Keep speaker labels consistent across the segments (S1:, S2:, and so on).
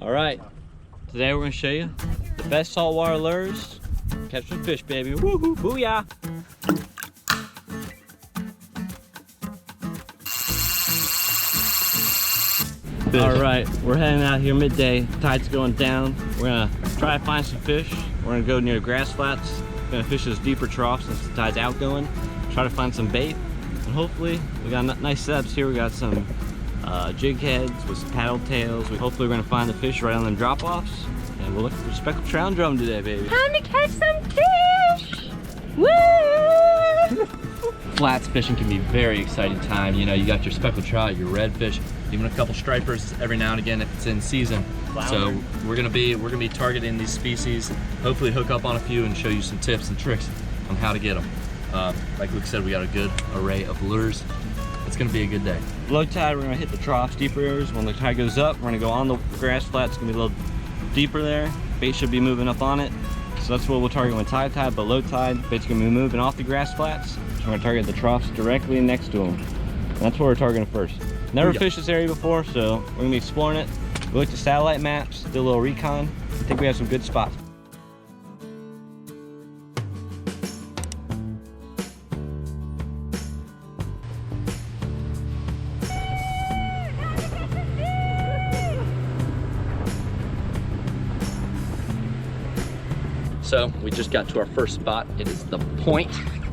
S1: All right, today we're gonna show you the best saltwater lures. Catch some fish, baby. Woohoo, booyah. All right, we're heading out here midday. Tide's going down. We're gonna try to find some fish. We're gonna go near the grass flats. We're gonna fish those deeper troughs since the tide's outgoing. Try to find some bait, and hopefully we got nice setups here. We got some jig heads with some paddle tails. Hopefully we're gonna find the fish right on them drop-offs, and we're looking for speckled trout and drum today, baby.
S2: Time to catch some fish! Woo!
S3: Flats fishing can be a very exciting time. You know, you got your speckled trout, your redfish, even a couple stripers every now and again if it's in season.
S1: Flounder.
S3: So we're gonna be targeting these species. Hopefully hook up on a few and show you some tips and tricks on how to get them. Like Luke said, we got a good array of lures. It's gonna be a good day.
S1: Low tide, we're gonna hit the troughs, deeper areas. When the tide goes up, we're gonna go on the grass flats. It's gonna be a little deeper there. Bait should be moving up on it. So that's what we'll target when tide, but low tide, bait's gonna be moving off the grass flats. So we're gonna target the troughs directly next to them. That's what we're targeting first. Never fished this area before, so we're gonna be exploring it. We looked at satellite maps, did a little recon. I think we have some good spots.
S3: So we just got to our first spot. It is the point.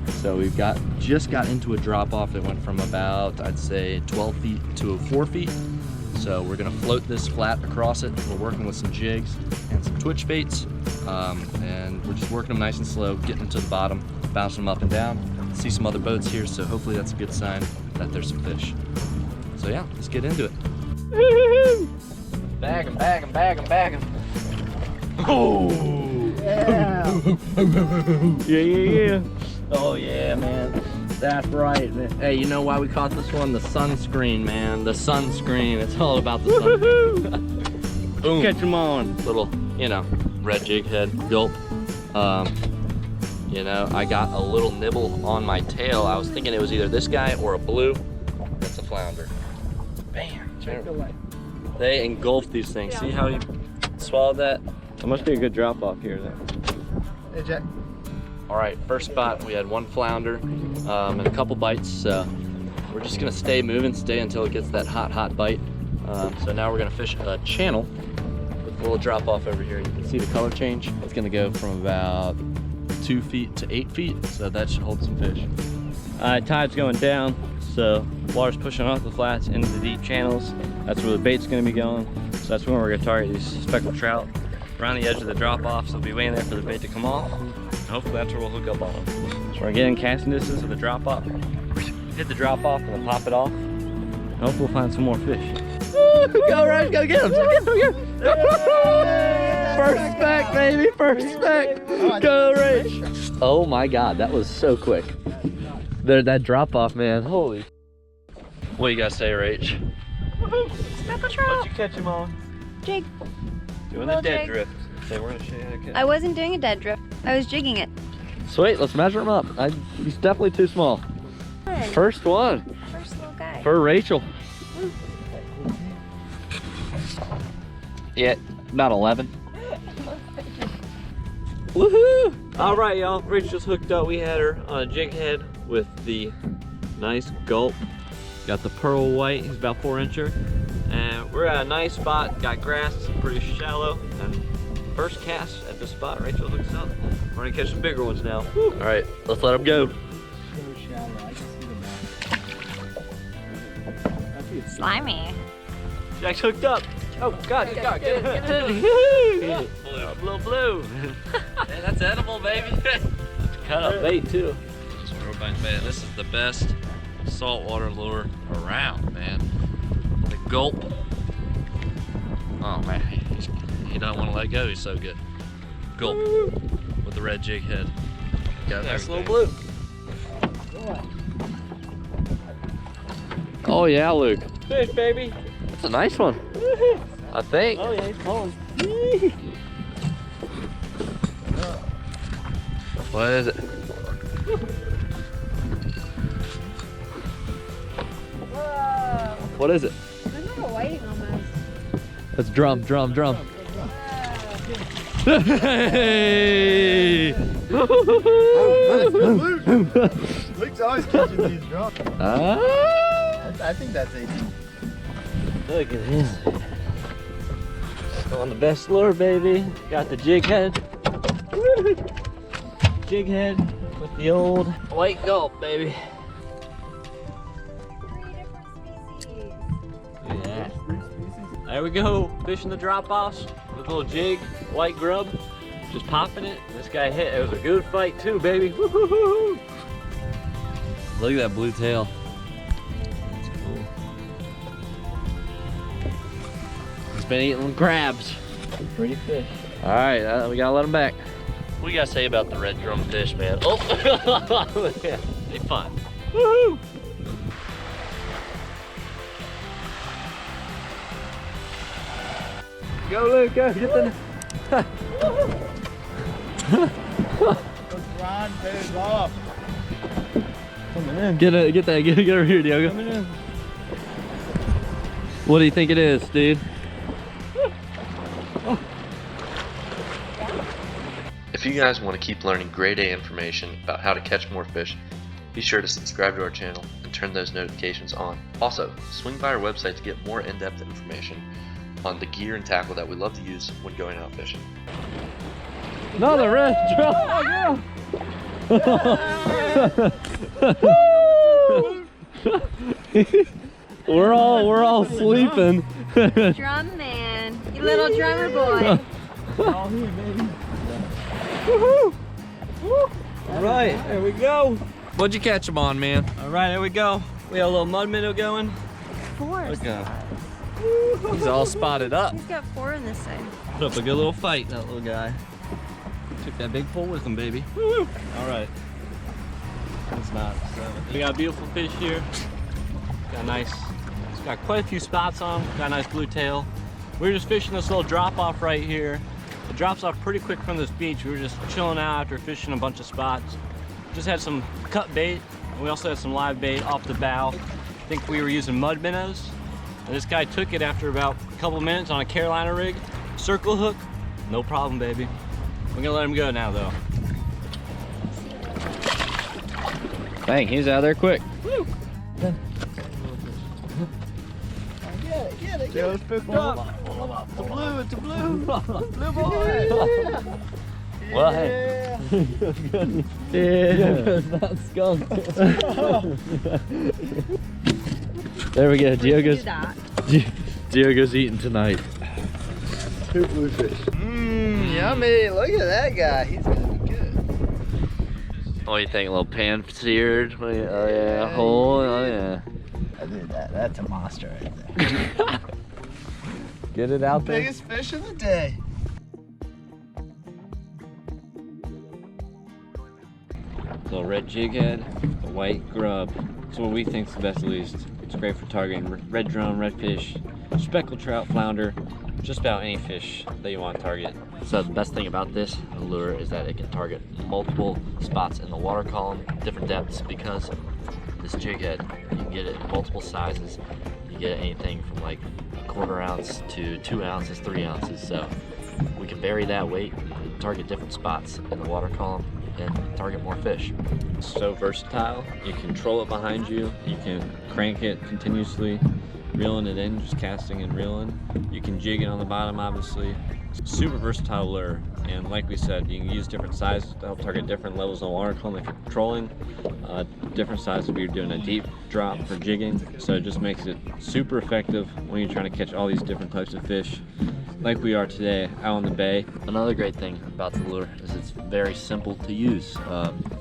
S3: So we've just got into a drop off that went from about, I'd say 12 feet to 4 feet. So we're gonna float this flat across it. We're working with some jigs and some twitch baits. And we're just working them nice and slow, getting them to the bottom, bouncing them up and down. See some other boats here, so hopefully that's a good sign that there's some fish. So yeah, let's get into it. Bag 'em, bag 'em, bag 'em, bag 'em. Oh!
S1: Yeah. Yeah. Oh yeah, man. That's right, man.
S3: Hey, you know why we caught this one? The sunscreen, man. The sunscreen. It's all about the sun. Boom.
S1: Catch them on.
S3: Little, you know, red jig head, gulp. You know, I got a little nibble on my tail. I was thinking it was either this guy or a blue. That's a flounder. Bam. They engulf these things. See how he swallowed that?
S1: It must be a good drop off here then.
S4: Hey, Jack.
S3: All right, first spot, we had one flounder and a couple bites, so we're just gonna stay moving, stay until it gets that hot bite. So now we're gonna fish a channel with a little drop off over here. You can see the color change. It's gonna go from about 2 feet to 8 feet, so that should hold some fish.
S1: Tide's going down, so water's pushing off the flats into the deep channels. That's where the bait's gonna be going. So that's when we're gonna target these speckled trout. Around the edge of the drop-off, so they'll be waiting there for the bait to come off. And hopefully that's where we'll hook up on them. So we're getting casting distance of the drop-off. Hit the drop-off and then pop it off. And hopefully we'll find some more fish.
S3: Go, Ryan, go get him! First speck, baby, first speck! Go, Rach! Oh my God, that was so quick. There, that drop-off, man, holy. What do you guys say, Rach?
S2: Speckled trout.
S1: What'd you catch him on?
S2: Jig.
S1: Doing
S2: Little
S1: the dead
S2: jig.
S1: drift. So we're gonna show you how to catch.
S2: I wasn't doing a dead drift. I was jigging it.
S3: Sweet, let's measure him up. He's definitely too small. First one
S2: First little guy.
S3: for Rachel. Yeah, about 11.
S1: Woohoo! All right, y'all. Rach just hooked up. We had her on a jig head with the nice gulp. Got the pearl white. He's about 4-incher. And we're at a nice spot. Got grass. It's pretty shallow. And first cast at this spot, Rachel hooks up. We're gonna catch some bigger ones now. Woo.
S3: All right, let's let him go.
S2: Slimy.
S1: Jack's hooked up. Oh God! Get it! Blue.
S3: Hey, that's edible, baby.
S1: Cut up bait too.
S3: Man, this is the best saltwater lure around, man. The gulp. Oh man, he don't want to let go. He's so good. Gulp with the red jig head. Got
S1: Nice little blue.
S3: Oh yeah, Luke.
S1: Fish, baby.
S3: That's a nice one. I think.
S1: Oh yeah, he's pulling.
S3: What is it?
S2: Whoa.
S3: What is it?
S2: There's like a whiting almost.
S3: Let's drum. Hey!
S4: Luke's always catching these drums. I think that's 18.
S1: Look at this. On the best lure, baby. Got the jig head. Jig head with the old white gulp, baby.
S2: 3 different species.
S1: Yeah. There we go, fishing the drop-offs with a little jig, white grub, just popping it. This guy hit. It was a good fight too, baby. Woo-hoo-hoo-hoo. Look at that blue tail. That's cool. He's been eating crabs. Pretty fish. All right, we gotta let him back.
S3: What do you guys say about the red drum fish, man?
S1: Oh, they fun. Woohoo! Go, Luke, go, get the...
S4: Let's grind those off.
S1: Coming in.
S3: Get over here, Diogo.
S1: Coming in.
S3: What do you think it is, dude?
S5: If you guys want to keep learning grade A information about how to catch more fish, be sure to subscribe to our channel and turn those notifications on. Also, swing by our website to get more in-depth information on the gear and tackle that we love to use when going out fishing.
S3: Another red drum. We're all sleeping.
S2: Drum man, you little drummer boy.
S1: All here, baby. Woohoo! All right, there we go.
S3: What'd you catch them on, man?
S1: All right, there we go. We have a little mud minnow going.
S2: 4.
S1: Look at
S3: He's all spotted up.
S2: He's got 4 on this side.
S1: put up a good little fight, that little guy. Took that big pull with him, baby. Woo! All right. It's not. So we got a beautiful fish here. Got a nice. It's got quite a few spots on him. Got a nice blue tail. We were just fishing this little drop off right here. It drops off pretty quick from this beach. We were just chilling out after fishing a bunch of spots. Just had some cut bait. And we also had some live bait off the bow. I think we were using mud minnows. And this guy took it after about a couple minutes on a Carolina rig. Circle hook, no problem, baby. We're gonna let him go now, though. Dang, he's out there quick. Woo!
S4: Get it. It's picked up. It's a blue, it's a blue. Blue boy.
S1: Well, hey.
S3: Yeah.
S1: Not skunk.
S3: There we go.
S2: Do that.
S3: Diogo's eating tonight.
S4: 2 bluefish. Mmm, yummy. Look at that guy. He's gonna be good.
S3: What do you think? A little pan seared? Oh yeah, whole. Oh yeah.
S4: I did that. That's a monster right there.
S3: Get it out there.
S4: Biggest fish of the day.
S1: Little red jig head, a white grub. It's what we think's the best, at least. It's great for targeting red drum, redfish, speckled trout, flounder, just about any fish that you want to target.
S3: So the best thing about this lure is that it can target multiple spots in the water column, different depths, because this jig head, you can get it in multiple sizes. You get anything from like 1/4 ounce to 2 ounces, 3 ounces. So we can vary that weight, target different spots in the water column, and target more fish.
S1: It's so versatile. You can control it behind you. You can crank it continuously, reeling it in, just casting and reeling. You can jig it on the bottom, obviously. Super versatile lure, and like we said, you can use different sizes to help target different levels of water column if you're trolling. Different sizes if you're doing a deep drop for jigging, so it just makes it super effective when you're trying to catch all these different types of fish like we are today out on the bay.
S3: Another great thing about the lure is it's very simple to use.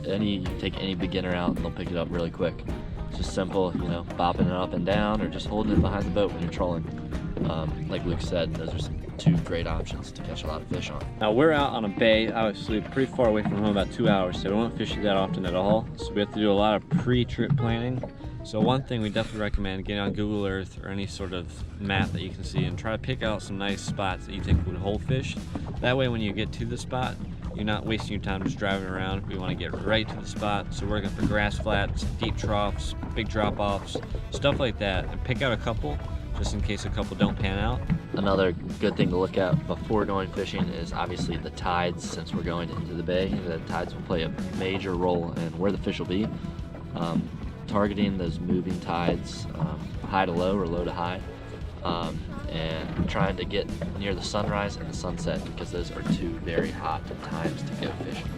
S3: You can take any beginner out and they'll pick it up really quick. It's just simple, you know, bopping it up and down or just holding it behind the boat when you're trolling. Like Luke said, those are 2 great options to catch a lot of fish on.
S1: Now we're out on a bay, obviously pretty far away from home, about 2 hours, so we don't fish it that often at all. So we have to do a lot of pre-trip planning. So one thing we definitely recommend, getting on Google Earth or any sort of map that you can see and try to pick out some nice spots that you think would hold fish. That way when you get to the spot, you're not wasting your time just driving around. We want to get right to the spot, so we're looking for grass flats, deep troughs, big drop-offs, stuff like that, and pick out a couple just in case a couple don't pan out.
S3: Another good thing to look at before going fishing is obviously the tides. Since we're going into the bay, the tides will play a major role in where the fish will be. Targeting those moving tides, high to low or low to high, and trying to get near the sunrise and the sunset, because those are two very hot times to go fishing.